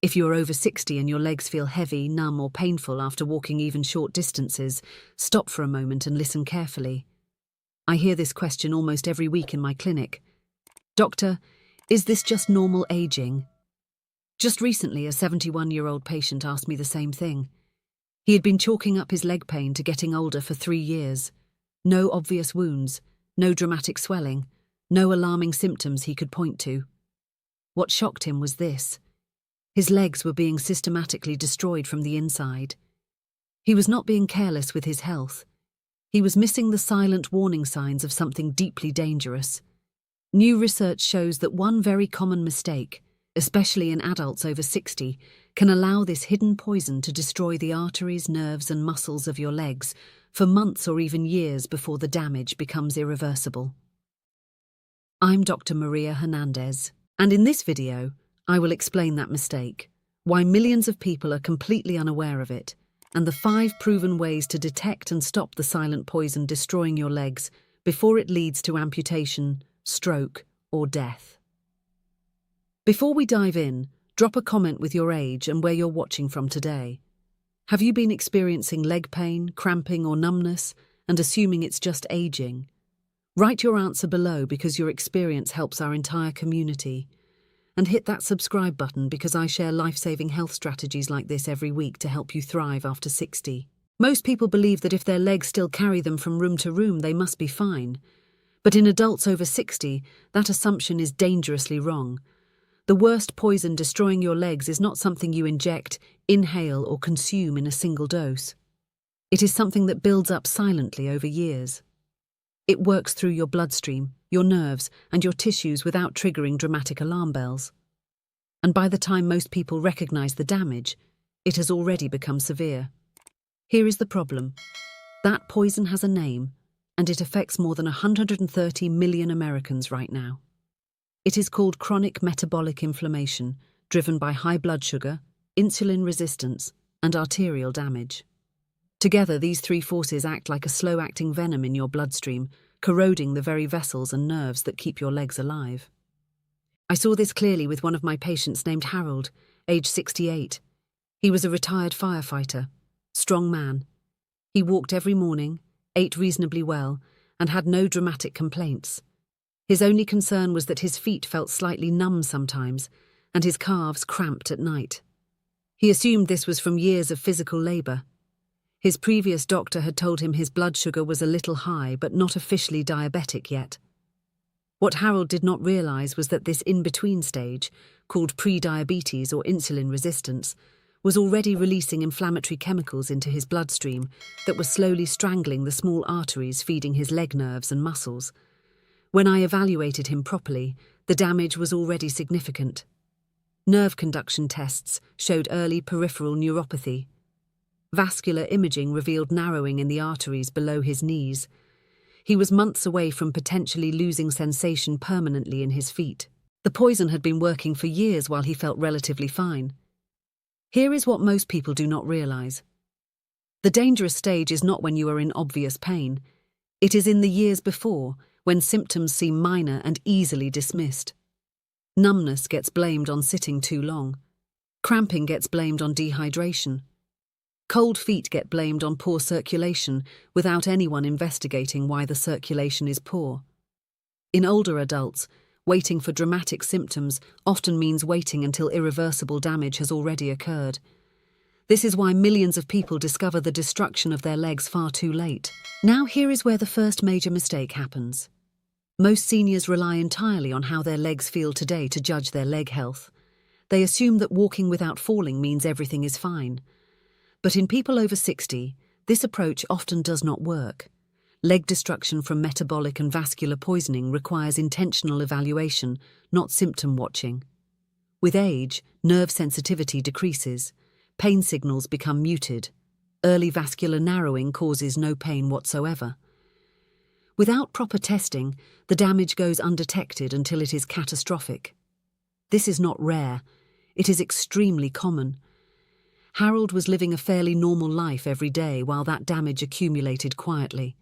If you're over 60 and your legs feel heavy, numb, or painful after walking even short distances, stop for a moment and listen carefully. I hear this question almost every week in my clinic. Doctor, is this just normal aging? Just recently, a 71-year-old patient asked me the same thing. He had been chalking up his leg pain to getting older for 3 years. No obvious wounds, no dramatic swelling, no alarming symptoms he could point to. What shocked him was this. His legs were being systematically destroyed from the inside. He was not being careless with his health. He was missing the silent warning signs of something deeply dangerous. New research shows that one very common mistake, especially in adults over 60, can allow this hidden poison to destroy the arteries, nerves, and muscles of your legs for months or even years before the damage becomes irreversible. I'm Dr. Maria Hernandez, and in this video, I will explain that mistake, why millions of people are completely unaware of it, and the 5 proven ways to detect and stop the silent poison destroying your legs before it leads to amputation, stroke, or death. Before we dive in, drop a comment with your age and where you're watching from today. Have you been experiencing leg pain, cramping, or numbness, and assuming it's just aging? Write your answer below because your experience helps our entire community. And hit that subscribe button because I share life-saving health strategies like this every week to help you thrive after 60. Most people believe that if their legs still carry them from room to room, they must be fine. But in adults over 60, that assumption is dangerously wrong. The worst poison destroying your legs is not something you inject, inhale, or consume in a single dose. It is something that builds up silently over years. It works through your bloodstream, your nerves, and your tissues without triggering dramatic alarm bells. And by the time most people recognize the damage, it has already become severe. Here is the problem. That poison has a name, and it affects more than 130 million Americans right now. It is called chronic metabolic inflammation, driven by high blood sugar, insulin resistance, and arterial damage. Together, these 3 forces act like a slow-acting venom in your bloodstream, corroding the very vessels and nerves that keep your legs alive. I saw this clearly with one of my patients named Harold, age 68. He was a retired firefighter, strong man. He walked every morning, ate reasonably well, and had no dramatic complaints. His only concern was that his feet felt slightly numb sometimes, and his calves cramped at night. He assumed this was from years of physical labor. His previous doctor had told him his blood sugar was a little high but not officially diabetic yet. What Harold did not realize was that this in-between stage, called pre-diabetes or insulin resistance, was already releasing inflammatory chemicals into his bloodstream that were slowly strangling the small arteries feeding his leg nerves and muscles. When I evaluated him properly, the damage was already significant. Nerve conduction tests showed early peripheral neuropathy. Vascular imaging revealed narrowing in the arteries below his knees. He was months away from potentially losing sensation permanently in his feet. The poison had been working for years while he felt relatively fine. Here is what most people do not realize. The dangerous stage is not when you are in obvious pain. It is in the years before, when symptoms seem minor and easily dismissed. Numbness gets blamed on sitting too long. Cramping gets blamed on dehydration. Cold feet get blamed on poor circulation without anyone investigating why the circulation is poor. In older adults, waiting for dramatic symptoms often means waiting until irreversible damage has already occurred. This is why millions of people discover the destruction of their legs far too late. Now here is where the first major mistake happens. Most seniors rely entirely on how their legs feel today to judge their leg health. They assume that walking without falling means everything is fine. But in people over 60, this approach often does not work. Leg destruction from metabolic and vascular poisoning requires intentional evaluation, not symptom watching. With age, nerve sensitivity decreases, pain signals become muted, early vascular narrowing causes no pain whatsoever. Without proper testing, the damage goes undetected until it is catastrophic. This is not rare, it is extremely common. Harold was living a fairly normal life every day while that damage accumulated quietly.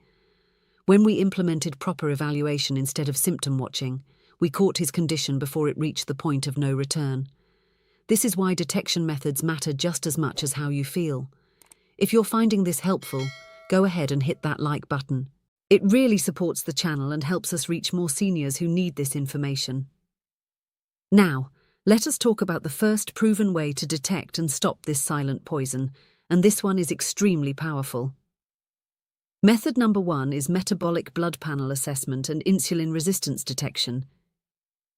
When we implemented proper evaluation instead of symptom watching, we caught his condition before it reached the point of no return. This is why detection methods matter just as much as how you feel. If you're finding this helpful, go ahead and hit that like button. It really supports the channel and helps us reach more seniors who need this information. Now, let us talk about the first proven way to detect and stop this silent poison, and this one is extremely powerful. Method number 1 is metabolic blood panel assessment and insulin resistance detection.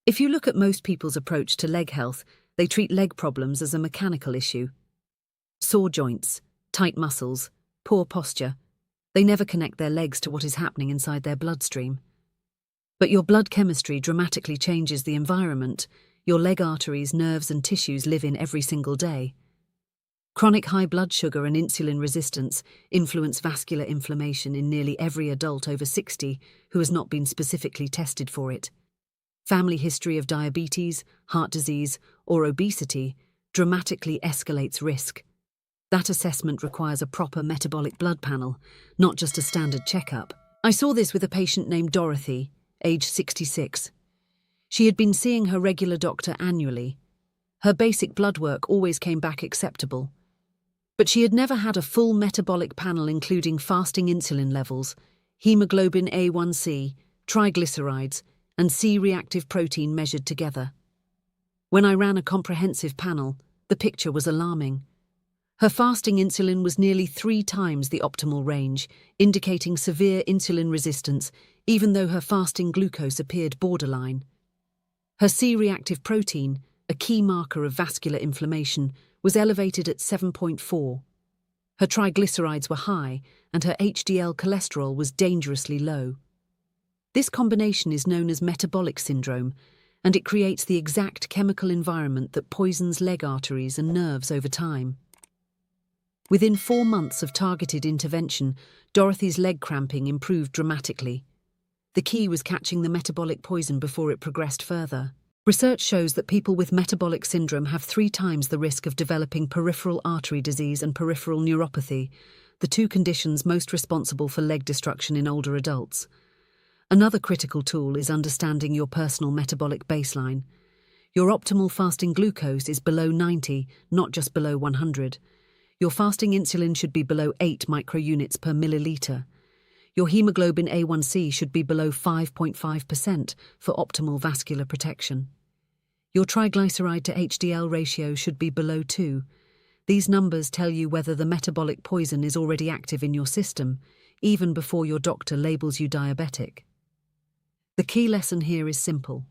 If you look at most people's approach to leg health, they treat leg problems as a mechanical issue. Sore joints, tight muscles, poor posture. They never connect their legs to what is happening inside their bloodstream. But your blood chemistry dramatically changes the environment your leg arteries, nerves and tissues live in every single day. Chronic high blood sugar and insulin resistance influence vascular inflammation in nearly every adult over 60 who has not been specifically tested for it. Family history of diabetes, heart disease, or obesity dramatically escalates risk. That assessment requires a proper metabolic blood panel, not just a standard checkup. I saw this with a patient named Dorothy, age 66. She had been seeing her regular doctor annually. Her basic blood work always came back acceptable. But she had never had a full metabolic panel including fasting insulin levels, hemoglobin A1C, triglycerides, and C-reactive protein measured together. When I ran a comprehensive panel, the picture was alarming. Her fasting insulin was nearly 3 times the optimal range, indicating severe insulin resistance, even though her fasting glucose appeared borderline. Her C-reactive protein, a key marker of vascular inflammation, was elevated at 7.4. Her triglycerides were high, and her HDL cholesterol was dangerously low. This combination is known as metabolic syndrome, and it creates the exact chemical environment that poisons leg arteries and nerves over time. Within 4 months of targeted intervention, Dorothy's leg cramping improved dramatically. The key was catching the metabolic poison before it progressed further. Research shows that people with metabolic syndrome have 3 times the risk of developing peripheral artery disease and peripheral neuropathy, the 2 conditions most responsible for leg destruction in older adults. Another critical tool is understanding your personal metabolic baseline. Your optimal fasting glucose is below 90, not just below 100. Your fasting insulin should be below 8 microunits per milliliter. Your hemoglobin A1C should be below 5.5% for optimal vascular protection. Your triglyceride to HDL ratio should be below 2. These numbers tell you whether the metabolic poison is already active in your system, even before your doctor labels you diabetic. The key lesson here is simple.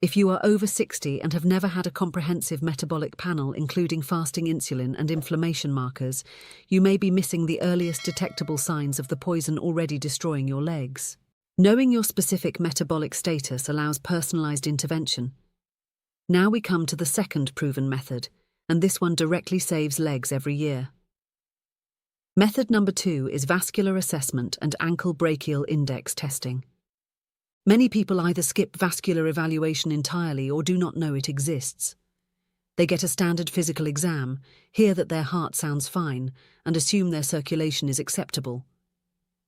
If you are over 60 and have never had a comprehensive metabolic panel including fasting insulin and inflammation markers, you may be missing the earliest detectable signs of the poison already destroying your legs. Knowing your specific metabolic status allows personalized intervention. Now we come to the second proven method, and this one directly saves legs every year. Method number 2 is vascular assessment and ankle brachial index testing. Many people either skip vascular evaluation entirely or do not know it exists. They get a standard physical exam, hear that their heart sounds fine, and assume their circulation is acceptable.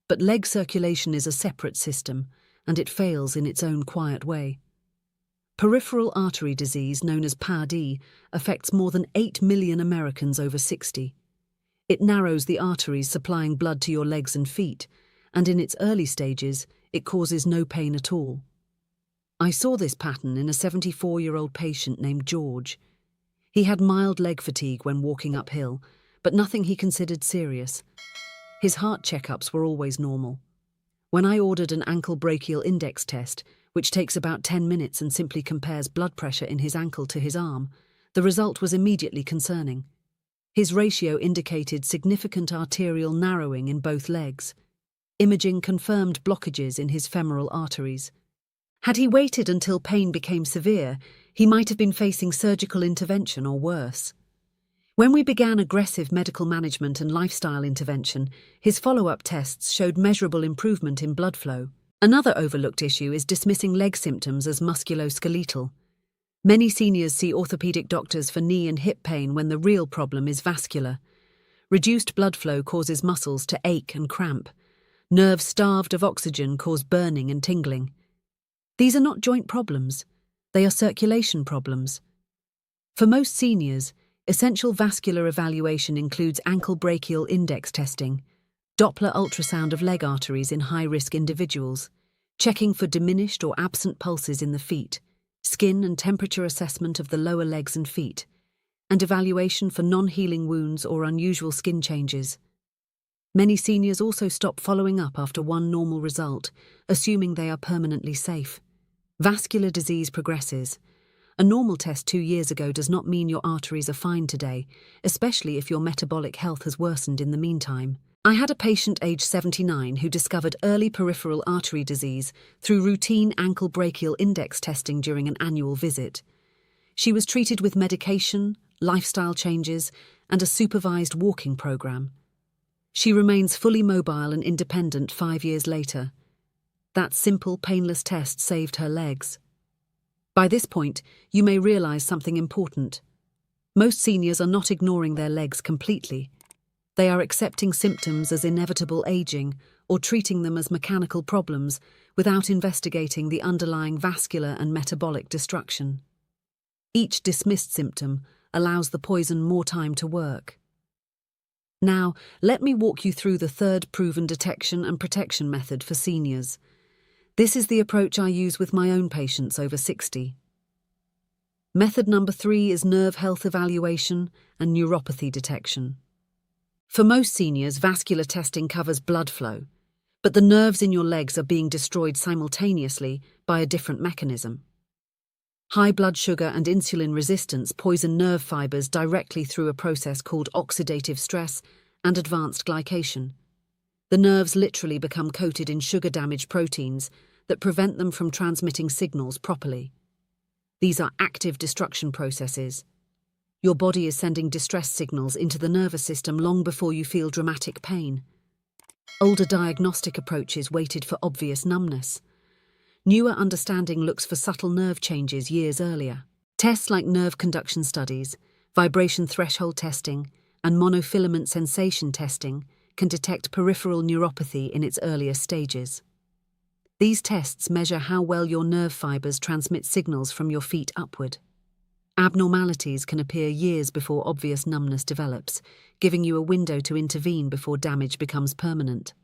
But leg circulation is a separate system, and it fails in its own quiet way. Peripheral artery disease, known as PAD, affects more than 8 million Americans over 60. It narrows the arteries supplying blood to your legs and feet, and in its early stages, it causes no pain at all. I saw this pattern in a 74-year-old patient named George. He had mild leg fatigue when walking uphill, but nothing he considered serious. His heart checkups were always normal. When I ordered an ankle brachial index test, which takes about 10 minutes and simply compares blood pressure in his ankle to his arm, the result was immediately concerning. His ratio indicated significant arterial narrowing in both legs. Imaging confirmed blockages in his femoral arteries. Had he waited until pain became severe, he might have been facing surgical intervention or worse. When we began aggressive medical management and lifestyle intervention, his follow-up tests showed measurable improvement in blood flow. Another overlooked issue is dismissing leg symptoms as musculoskeletal. Many seniors see orthopedic doctors for knee and hip pain when the real problem is vascular. Reduced blood flow causes muscles to ache and cramp. Nerves starved of oxygen cause burning and tingling. These are not joint problems, they are circulation problems. For most seniors, essential vascular evaluation includes ankle brachial index testing, Doppler ultrasound of leg arteries in high-risk individuals, checking for diminished or absent pulses in the feet, skin and temperature assessment of the lower legs and feet, and evaluation for non-healing wounds or unusual skin changes. Many seniors also stop following up after one normal result, assuming they are permanently safe. Vascular disease progresses. A normal test 2 years ago does not mean your arteries are fine today, especially if your metabolic health has worsened in the meantime. I had a patient aged 79 who discovered early peripheral artery disease through routine ankle brachial index testing during an annual visit. She was treated with medication, lifestyle changes, and a supervised walking program. She remains fully mobile and independent 5 years later. That simple, painless test saved her legs. By this point, you may realize something important. Most seniors are not ignoring their legs completely. They are accepting symptoms as inevitable aging or treating them as mechanical problems without investigating the underlying vascular and metabolic destruction. Each dismissed symptom allows the poison more time to work. Now, let me walk you through the third proven detection and protection method for seniors. This is the approach I use with my own patients over 60. Method number 3 is nerve health evaluation and neuropathy detection. For most seniors, vascular testing covers blood flow, but the nerves in your legs are being destroyed simultaneously by a different mechanism. High blood sugar and insulin resistance poison nerve fibers directly through a process called oxidative stress and advanced glycation. The nerves literally become coated in sugar-damaged proteins that prevent them from transmitting signals properly. These are active destruction processes. Your body is sending distress signals into the nervous system long before you feel dramatic pain. Older diagnostic approaches waited for obvious numbness. Newer understanding looks for subtle nerve changes years earlier. Tests like nerve conduction studies, vibration threshold testing, and monofilament sensation testing can detect peripheral neuropathy in its earlier stages. These tests measure how well your nerve fibers transmit signals from your feet upward. Abnormalities can appear years before obvious numbness develops, giving you a window to intervene before damage becomes permanent.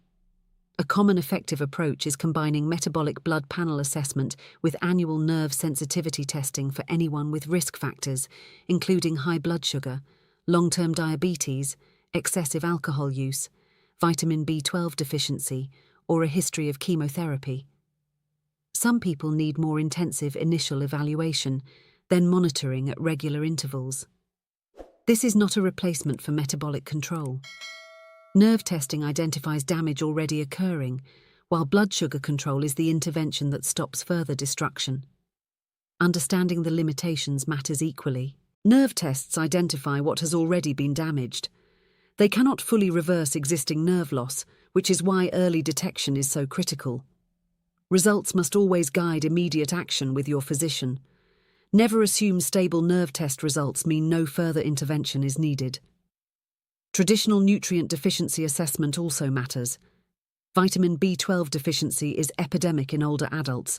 A common effective approach is combining metabolic blood panel assessment with annual nerve sensitivity testing for anyone with risk factors, including high blood sugar, long-term diabetes, excessive alcohol use, vitamin B12 deficiency, or a history of chemotherapy. Some people need more intensive initial evaluation, then monitoring at regular intervals. This is not a replacement for metabolic control. Nerve testing identifies damage already occurring, while blood sugar control is the intervention that stops further destruction. Understanding the limitations matters equally. Nerve tests identify what has already been damaged. They cannot fully reverse existing nerve loss, which is why early detection is so critical. Results must always guide immediate action with your physician. Never assume stable nerve test results mean no further intervention is needed. Traditional nutrient deficiency assessment also matters. Vitamin B12 deficiency is epidemic in older adults,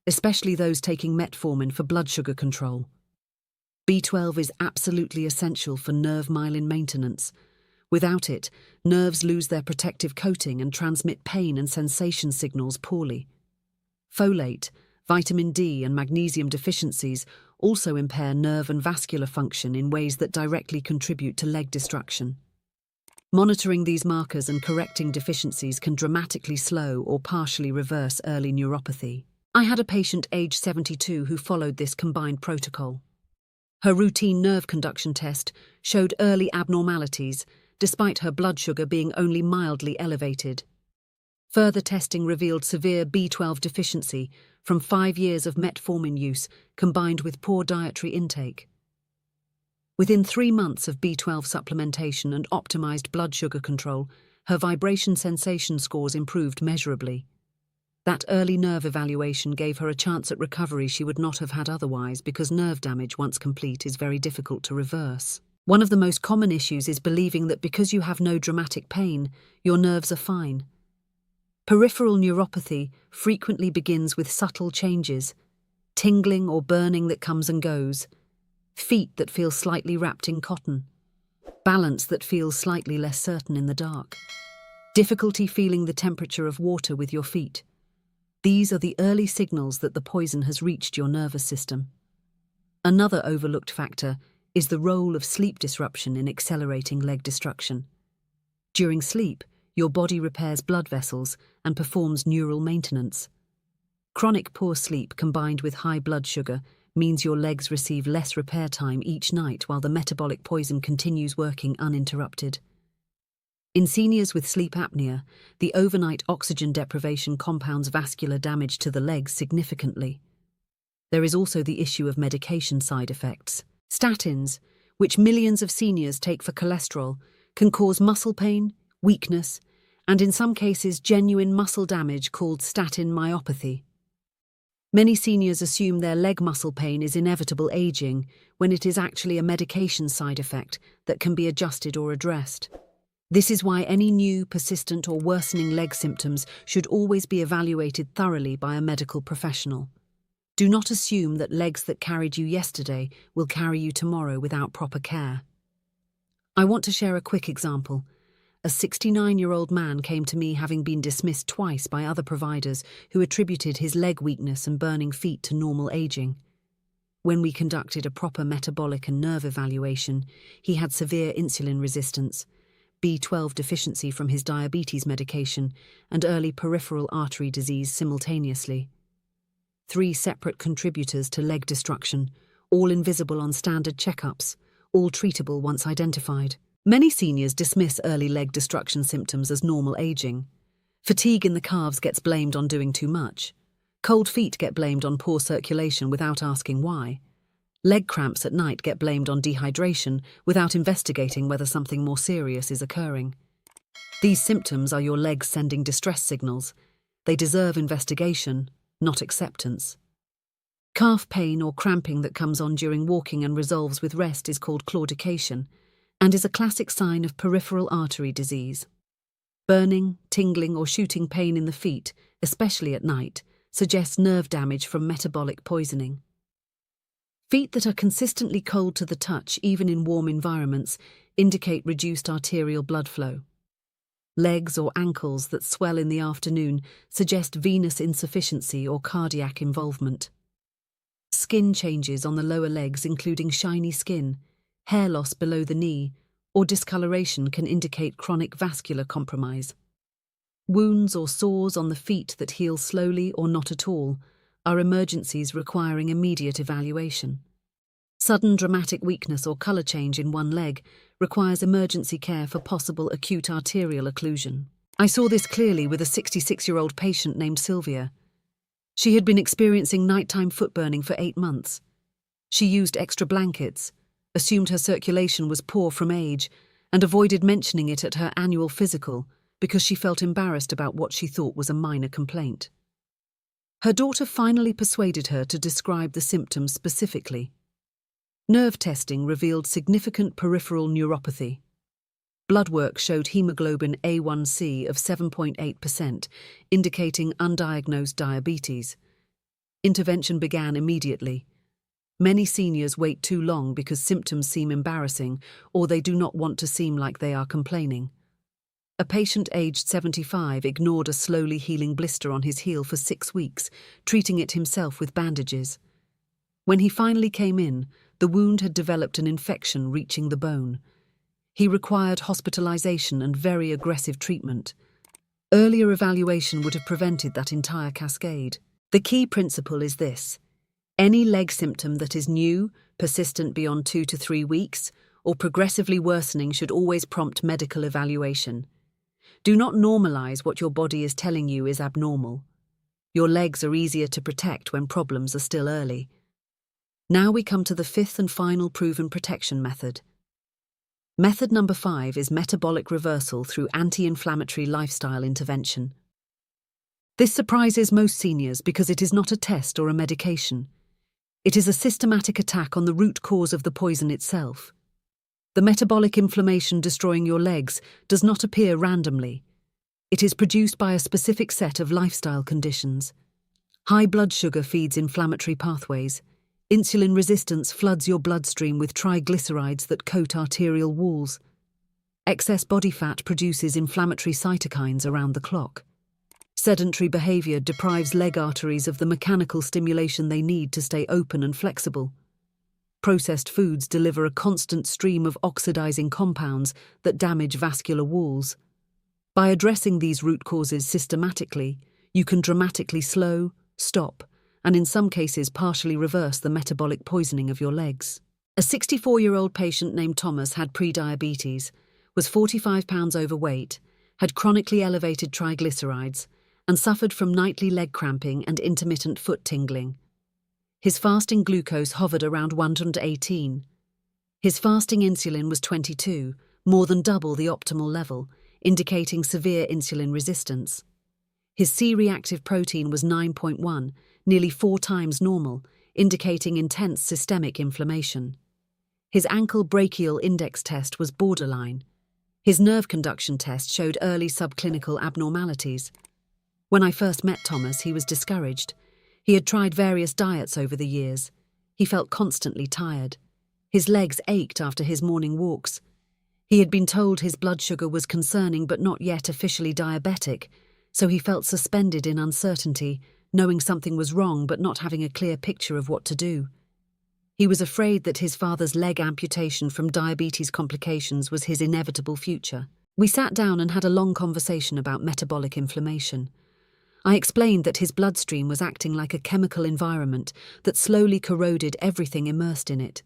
especially those taking metformin for blood sugar control. B12 is absolutely essential for nerve myelin maintenance. Without it, nerves lose their protective coating and transmit pain and sensation signals poorly. Folate, vitamin D, and magnesium deficiencies also impair nerve and vascular function in ways that directly contribute to leg destruction. Monitoring these markers and correcting deficiencies can dramatically slow or partially reverse early neuropathy. I had a patient aged 72 who followed this combined protocol. Her routine nerve conduction test showed early abnormalities, despite her blood sugar being only mildly elevated. Further testing revealed severe B12 deficiency from 5 years of metformin use combined with poor dietary intake. Within 3 months of B12 supplementation and optimized blood sugar control, her vibration sensation scores improved measurably. That early nerve evaluation gave her a chance at recovery she would not have had otherwise because nerve damage, once complete, is very difficult to reverse. One of the most common issues is believing that because you have no dramatic pain, your nerves are fine. Peripheral neuropathy frequently begins with subtle changes, tingling or burning that comes and goes. feet that feel slightly wrapped in cotton, balance that feels slightly less certain in the dark, difficulty feeling the temperature of water with your feet. These are the early signals that the poison has reached your nervous system. Another overlooked factor is the role of sleep disruption in accelerating leg destruction. During sleep, your body repairs blood vessels and performs neural maintenance. Chronic poor sleep combined with high blood sugar means your legs receive less repair time each night while the metabolic poison continues working uninterrupted. In seniors with sleep apnea, the overnight oxygen deprivation compounds vascular damage to the legs significantly. There is also the issue of medication side effects. Statins, which millions of seniors take for cholesterol, can cause muscle pain, weakness, and in some cases genuine muscle damage called statin myopathy. Many seniors assume their leg muscle pain is inevitable aging when it is actually a medication side effect that can be adjusted or addressed. This is why any new, persistent or worsening leg symptoms should always be evaluated thoroughly by a medical professional. Do not assume that legs that carried you yesterday will carry you tomorrow without proper care. I want to share a quick example. A 69-year-old man came to me having been dismissed twice by other providers who attributed his leg weakness and burning feet to normal aging. When we conducted a proper metabolic and nerve evaluation, he had severe insulin resistance, B12 deficiency from his diabetes medication, and early peripheral artery disease simultaneously. 3 separate contributors to leg destruction, all invisible on standard checkups, all treatable once identified. Many seniors dismiss early leg destruction symptoms as normal aging. Fatigue in the calves gets blamed on doing too much. Cold feet get blamed on poor circulation without asking why. Leg cramps at night get blamed on dehydration without investigating whether something more serious is occurring. These symptoms are your legs sending distress signals. They deserve investigation, not acceptance. Calf pain or cramping that comes on during walking and resolves with rest is called claudication and is a classic sign of peripheral artery disease. Burning, tingling or shooting pain in the feet, especially at night, suggests nerve damage from metabolic poisoning. Feet that are consistently cold to the touch, even in warm environments, indicate reduced arterial blood flow. Legs or ankles that swell in the afternoon suggest venous insufficiency or cardiac involvement. Skin changes on the lower legs, including shiny skin, hair loss below the knee, or discoloration can indicate chronic vascular compromise. Wounds or sores on the feet that heal slowly or not at all are emergencies requiring immediate evaluation. Sudden dramatic weakness or colour change in one leg requires emergency care for possible acute arterial occlusion. I saw this clearly with a 66-year-old patient named Sylvia. She had been experiencing nighttime foot burning for 8 months. She used extra blankets, assumed her circulation was poor from age, and avoided mentioning it at her annual physical because she felt embarrassed about what she thought was a minor complaint. Her daughter finally persuaded her to describe the symptoms specifically. Nerve testing revealed significant peripheral neuropathy. Blood work showed hemoglobin A1C of 7.8%, indicating undiagnosed diabetes. Intervention began immediately. Many seniors wait too long because symptoms seem embarrassing or they do not want to seem like they are complaining. A patient aged 75 ignored a slowly healing blister on his heel for 6 weeks, treating it himself with bandages. When he finally came in, the wound had developed an infection reaching the bone. He required hospitalization and very aggressive treatment. Earlier evaluation would have prevented that entire cascade. The key principle is this: any leg symptom that is new, persistent beyond 2 to 3 weeks, or progressively worsening should always prompt medical evaluation. Do not normalize what your body is telling you is abnormal. Your legs are easier to protect when problems are still early. Now we come to the 5th and final proven protection method. Method number 5 is metabolic reversal through anti-inflammatory lifestyle intervention. This surprises most seniors because it is not a test or a medication. It is a systematic attack on the root cause of the poison itself. The metabolic inflammation destroying your legs does not appear randomly. It is produced by a specific set of lifestyle conditions. High blood sugar feeds inflammatory pathways. Insulin resistance floods your bloodstream with triglycerides that coat arterial walls. Excess body fat produces inflammatory cytokines around the clock. Sedentary behavior deprives leg arteries of the mechanical stimulation they need to stay open and flexible. Processed foods deliver a constant stream of oxidizing compounds that damage vascular walls. By addressing these root causes systematically, you can dramatically slow, stop, and in some cases partially reverse the metabolic poisoning of your legs. A 64-year-old patient named Thomas had prediabetes, was 45 pounds overweight, had chronically elevated triglycerides, and suffered from nightly leg cramping and intermittent foot tingling. His fasting glucose hovered around 118. His fasting insulin was 22, more than double the optimal level, indicating severe insulin resistance. His C-reactive protein was 9.1, nearly 4 times normal, indicating intense systemic inflammation. His ankle brachial index test was borderline. His nerve conduction test showed early subclinical abnormalities. When I first met Thomas, he was discouraged. He had tried various diets over the years. He felt constantly tired. His legs ached after his morning walks. He had been told his blood sugar was concerning but not yet officially diabetic, so he felt suspended in uncertainty, knowing something was wrong but not having a clear picture of what to do. He was afraid that his father's leg amputation from diabetes complications was his inevitable future. We sat down and had a long conversation about metabolic inflammation. I explained that his bloodstream was acting like a chemical environment that slowly corroded everything immersed in it.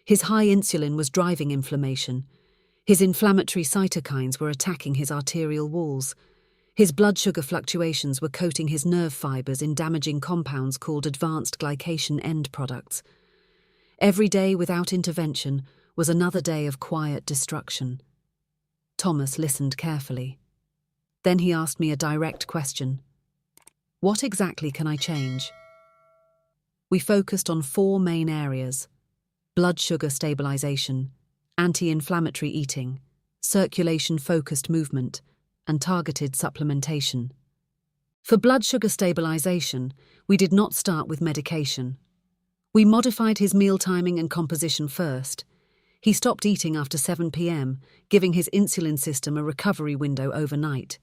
His high insulin was driving inflammation. His inflammatory cytokines were attacking his arterial walls. His blood sugar fluctuations were coating his nerve fibers in damaging compounds called advanced glycation end products. Every day without intervention was another day of quiet destruction. Thomas listened carefully. Then he asked me a direct question. What exactly can I change? We focused on 4 main areas: blood sugar stabilization, anti-inflammatory eating, circulation-focused movement, and targeted supplementation. For blood sugar stabilization, we did not start with medication. We modified his meal timing and composition first. He stopped eating after 7 p.m., giving his insulin system a recovery window overnight.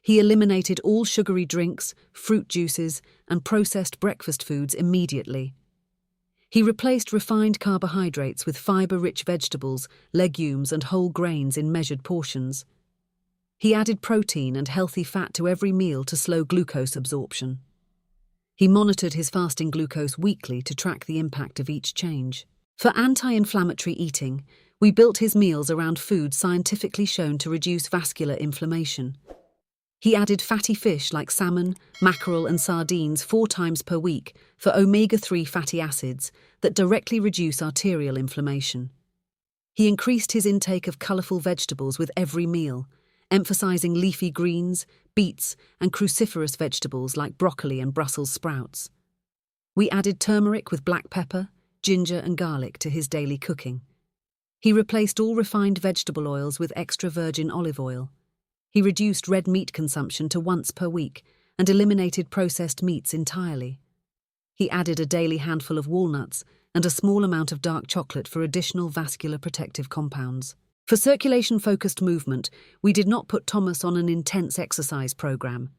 He eliminated all sugary drinks, fruit juices, and processed breakfast foods immediately. He replaced refined carbohydrates with fiber-rich vegetables, legumes, and whole grains in measured portions. He added protein and healthy fat to every meal to slow glucose absorption. He monitored his fasting glucose weekly to track the impact of each change. For anti-inflammatory eating, we built his meals around foods scientifically shown to reduce vascular inflammation. He added fatty fish like salmon, mackerel, and sardines 4 times per week for omega-3 fatty acids that directly reduce arterial inflammation. He increased his intake of colourful vegetables with every meal, emphasising leafy greens, beets, and cruciferous vegetables like broccoli and Brussels sprouts. We added turmeric with black pepper, ginger, and garlic to his daily cooking. He replaced all refined vegetable oils with extra virgin olive oil. He reduced red meat consumption to once per week and eliminated processed meats entirely. He added a daily handful of walnuts and a small amount of dark chocolate for additional vascular protective compounds. For circulation-focused movement, we did not put Thomas on an intense exercise program.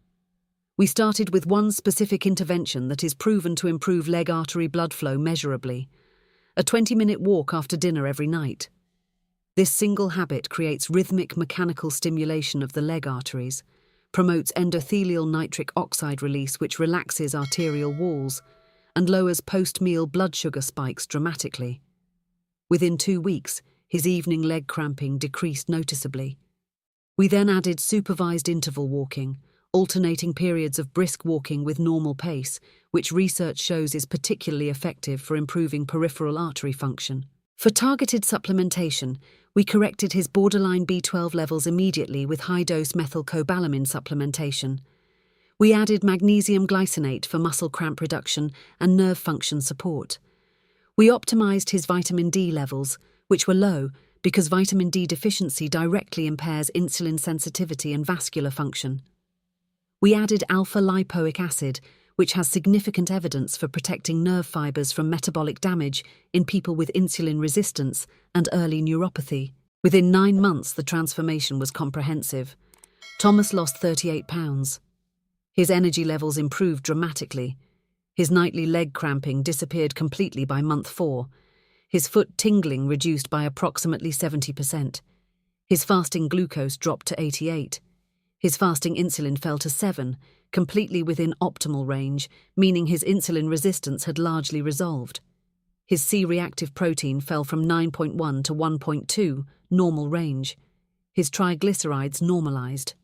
We started with one specific intervention that is proven to improve leg artery blood flow measurably: a 20-minute walk after dinner every night. This single habit creates rhythmic mechanical stimulation of the leg arteries, promotes endothelial nitric oxide release which relaxes arterial walls, and lowers post-meal blood sugar spikes dramatically. Within 2 weeks, his evening leg cramping decreased noticeably. We then added supervised interval walking, alternating periods of brisk walking with normal pace, which research shows is particularly effective for improving peripheral artery function. For targeted supplementation, we corrected his borderline B12 levels immediately with high-dose methylcobalamin supplementation. We added magnesium glycinate for muscle cramp reduction and nerve function support. We optimized his vitamin D levels, which were low because vitamin D deficiency directly impairs insulin sensitivity and vascular function. We added alpha-lipoic acid, which has significant evidence for protecting nerve fibers from metabolic damage in people with insulin resistance and early neuropathy. Within 9 months, the transformation was comprehensive. Thomas lost 38 pounds. His energy levels improved dramatically. His nightly leg cramping disappeared completely by month 4. His foot tingling reduced by approximately 70%. His fasting glucose dropped to 88. His fasting insulin fell to 7, completely within optimal range, meaning his insulin resistance had largely resolved. His C-reactive protein fell from 9.1 to 1.2, normal range. His triglycerides normalized.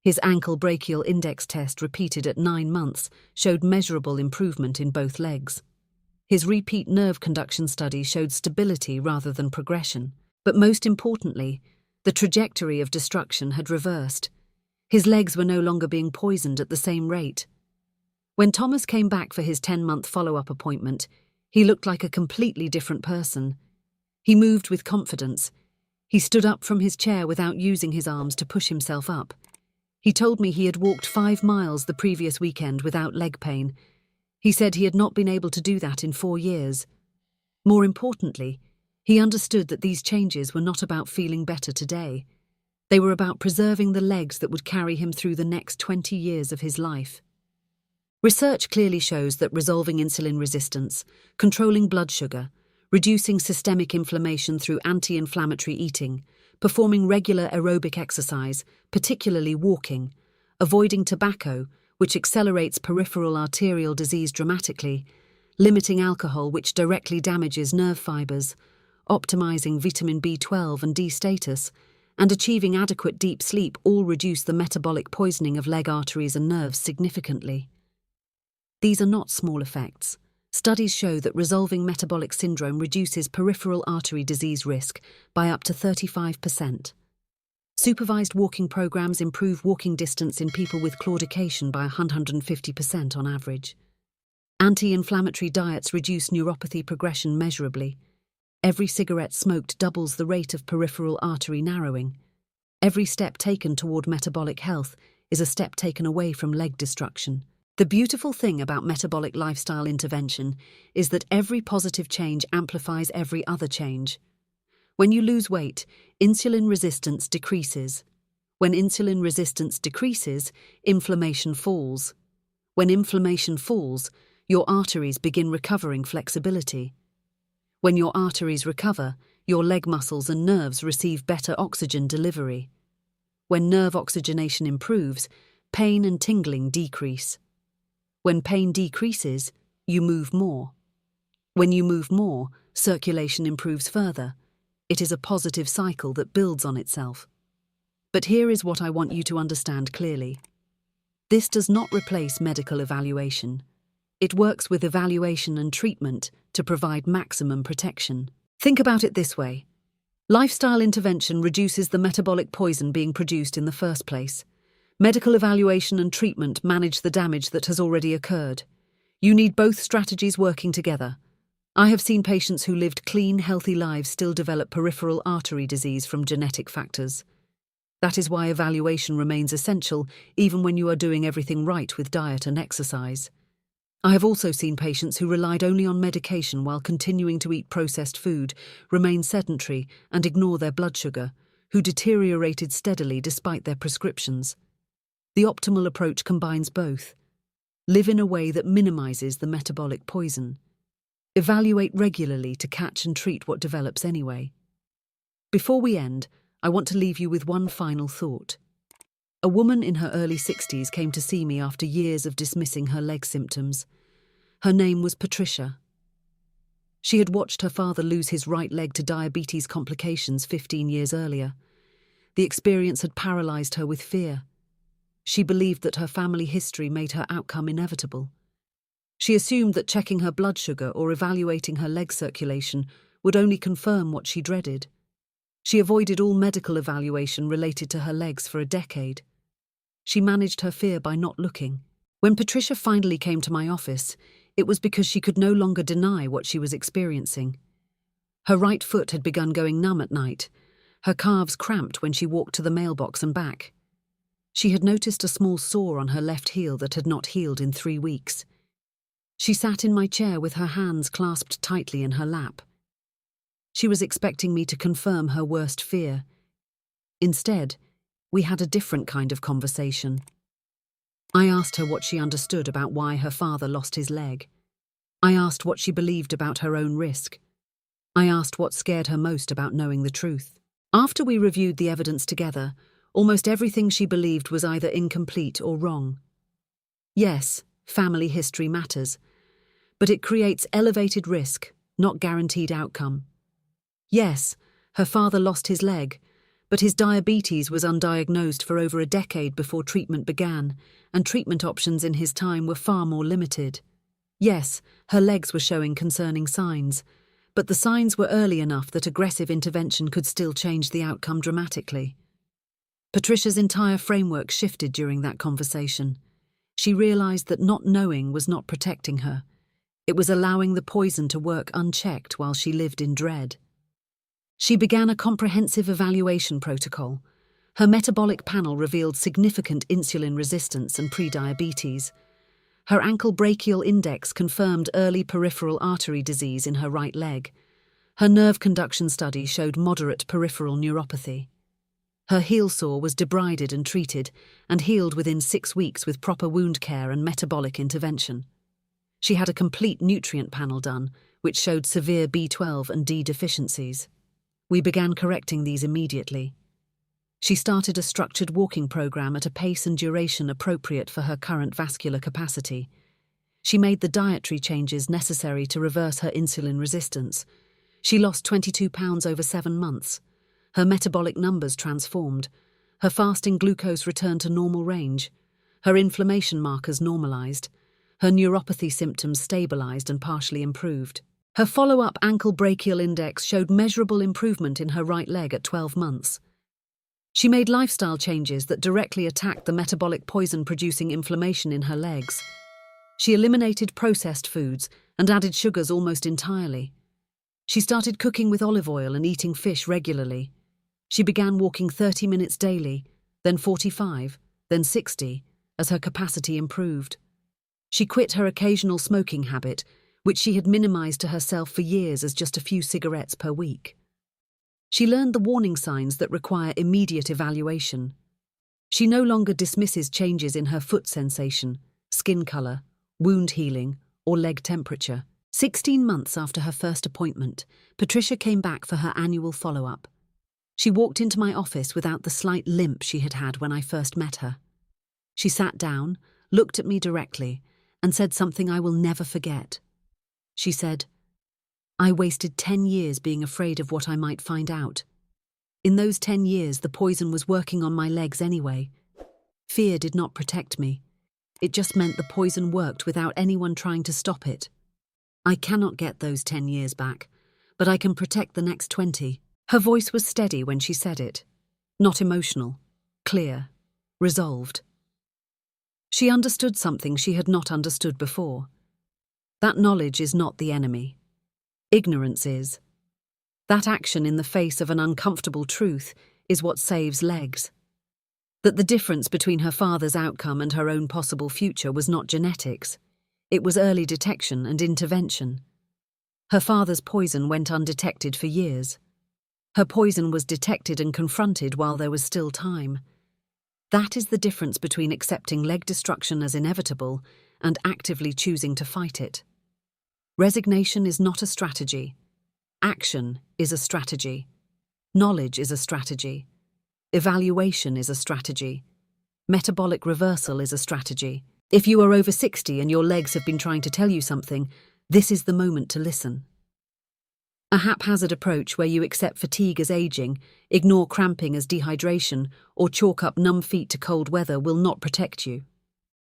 His ankle brachial index test, repeated at 9 months, showed measurable improvement in both legs. His repeat nerve conduction study showed stability rather than progression. But most importantly, the trajectory of destruction had reversed. His legs were no longer being poisoned at the same rate. When Thomas came back for his 10-month follow-up appointment, he looked like a completely different person. He moved with confidence. He stood up from his chair without using his arms to push himself up. He told me he had walked 5 miles the previous weekend without leg pain. He said he had not been able to do that in 4 years. More importantly, he understood that these changes were not about feeling better today. They were about preserving the legs that would carry him through the next 20 years of his life. Research clearly shows that resolving insulin resistance, controlling blood sugar, reducing systemic inflammation through anti-inflammatory eating, performing regular aerobic exercise, particularly walking, avoiding tobacco, which accelerates peripheral arterial disease dramatically, limiting alcohol, which directly damages nerve fibers, optimizing vitamin B12 and D status, and achieving adequate deep sleep all reduce the metabolic poisoning of leg arteries and nerves significantly. These are not small effects. Studies show that resolving metabolic syndrome reduces peripheral artery disease risk by up to 35%. Supervised walking programs improve walking distance in people with claudication by 150% on average. Anti-inflammatory diets reduce neuropathy progression measurably. Every cigarette smoked doubles the rate of peripheral artery narrowing. Every step taken toward metabolic health is a step taken away from leg destruction. The beautiful thing about metabolic lifestyle intervention is that every positive change amplifies every other change. When you lose weight, insulin resistance decreases. When insulin resistance decreases, inflammation falls. When inflammation falls, your arteries begin recovering flexibility. When your arteries recover, your leg muscles and nerves receive better oxygen delivery. When nerve oxygenation improves, pain and tingling decrease. When pain decreases, you move more. When you move more, circulation improves further. It is a positive cycle that builds on itself. But here is what I want you to understand clearly. This does not replace medical evaluation. It works with evaluation and treatment to provide maximum protection. Think about it this way. Lifestyle intervention reduces the metabolic poison being produced in the first place. Medical evaluation and treatment manage the damage that has already occurred. You need both strategies working together. I have seen patients who lived clean, healthy lives still develop peripheral artery disease from genetic factors. That is why evaluation remains essential even when you are doing everything right with diet and exercise. I have also seen patients who relied only on medication while continuing to eat processed food, remain sedentary, and ignore their blood sugar, who deteriorated steadily despite their prescriptions. The optimal approach combines both. Live in a way that minimizes the metabolic poison. Evaluate regularly to catch and treat what develops anyway. Before we end, I want to leave you with one final thought. A woman in her early 60s came to see me after years of dismissing her leg symptoms. Her name was Patricia. She had watched her father lose his right leg to diabetes complications 15 years earlier. The experience had paralyzed her with fear. She believed that her family history made her outcome inevitable. She assumed that checking her blood sugar or evaluating her leg circulation would only confirm what she dreaded. She avoided all medical evaluation related to her legs for a decade. She managed her fear by not looking. When Patricia finally came to my office, it was because she could no longer deny what she was experiencing. Her right foot had begun going numb at night. Her calves cramped when she walked to the mailbox and back. She had noticed a small sore on her left heel that had not healed in 3 weeks. She sat in my chair with her hands clasped tightly in her lap. She was expecting me to confirm her worst fear. Instead, we had a different kind of conversation. I asked her what she understood about why her father lost his leg. I asked what she believed about her own risk. I asked what scared her most about knowing the truth. After we reviewed the evidence together, almost everything she believed was either incomplete or wrong. Yes, family history matters, but it creates elevated risk, not guaranteed outcome. Yes, her father lost his leg, but his diabetes was undiagnosed for over a decade before treatment began, and treatment options in his time were far more limited. Yes, her legs were showing concerning signs, but the signs were early enough that aggressive intervention could still change the outcome dramatically. Patricia's entire framework shifted during that conversation. She realized that not knowing was not protecting her. It was allowing the poison to work unchecked while she lived in dread. She began a comprehensive evaluation protocol. Her metabolic panel revealed significant insulin resistance and prediabetes. Her ankle brachial index confirmed early peripheral artery disease in her right leg. Her nerve conduction study showed moderate peripheral neuropathy. Her heel sore was debrided and treated, and healed within 6 weeks with proper wound care and metabolic intervention. She had a complete nutrient panel done, which showed severe B12 and D deficiencies. We began correcting these immediately. She started a structured walking program at a pace and duration appropriate for her current vascular capacity. She made the dietary changes necessary to reverse her insulin resistance. She lost 22 pounds over 7 months. Her metabolic numbers transformed. Her fasting glucose returned to normal range. Her inflammation markers normalized. Her neuropathy symptoms stabilized and partially improved. Her follow-up ankle brachial index showed measurable improvement in her right leg at 12 months. She made lifestyle changes that directly attacked the metabolic poison-producing inflammation in her legs. She eliminated processed foods and added sugars almost entirely. She started cooking with olive oil and eating fish regularly. She began walking 30 minutes daily, then 45, then 60, as her capacity improved. She quit her occasional smoking habit, which she had minimized to herself for years as just a few cigarettes per week. She learned the warning signs that require immediate evaluation. She no longer dismisses changes in her foot sensation, skin color, wound healing, or leg temperature. 16 months after her first appointment, Patricia came back for her annual follow-up. She walked into my office without the slight limp she had had when I first met her. She sat down, looked at me directly, and said something I will never forget. She said, "I wasted 10 years being afraid of what I might find out. In those 10 years, the poison was working on my legs anyway. Fear did not protect me. It just meant the poison worked without anyone trying to stop it. I cannot get those 10 years back, but I can protect the next 20. Her voice was steady when she said it, not emotional, clear, resolved. She understood something she had not understood before. That knowledge is not the enemy. Ignorance is. That action in the face of an uncomfortable truth is what saves legs. That the difference between her father's outcome and her own possible future was not genetics. It was early detection and intervention. Her father's poison went undetected for years. Her poison was detected and confronted while there was still time. That is the difference between accepting leg destruction as inevitable and actively choosing to fight it. Resignation is not a strategy. Action is a strategy. Knowledge is a strategy. Evaluation is a strategy. Metabolic reversal is a strategy. If you are over 60 and your legs have been trying to tell you something, this is the moment to listen. A haphazard approach where you accept fatigue as aging, ignore cramping as dehydration, or chalk up numb feet to cold weather will not protect you.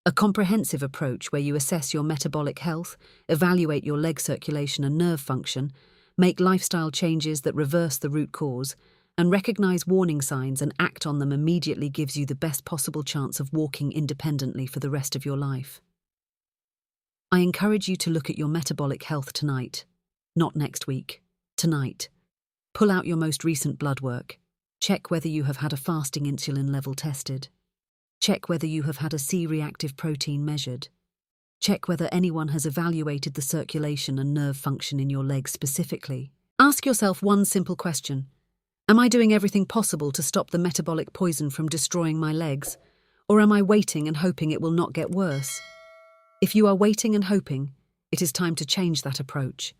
A comprehensive approach where you assess your metabolic health, evaluate your leg circulation and nerve function, make lifestyle changes that reverse the root cause, and recognize warning signs and act on them immediately gives you the best possible chance of walking independently for the rest of your life. I encourage you to look at your metabolic health tonight, not next week, tonight. Pull out your most recent blood work. Check whether you have had a fasting insulin level tested. Check whether you have had a C-reactive protein measured. Check whether anyone has evaluated the circulation and nerve function in your legs specifically. Ask yourself one simple question. Am I doing everything possible to stop the metabolic poison from destroying my legs? Or am I waiting and hoping it will not get worse? If you are waiting and hoping, it is time to change that approach.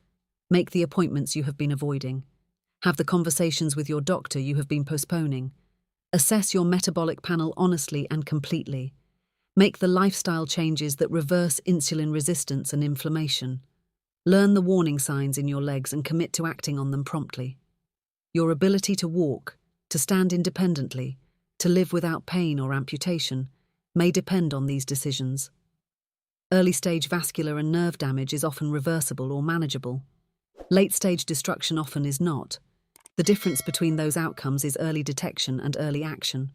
Make the appointments you have been avoiding. Have the conversations with your doctor you have been postponing. Assess your metabolic panel honestly and completely. Make the lifestyle changes that reverse insulin resistance and inflammation. Learn the warning signs in your legs and commit to acting on them promptly. Your ability to walk, to stand independently, to live without pain or amputation, may depend on these decisions. Early-stage vascular and nerve damage is often reversible or manageable. Late-stage destruction often is not. The difference between those outcomes is early detection and early action.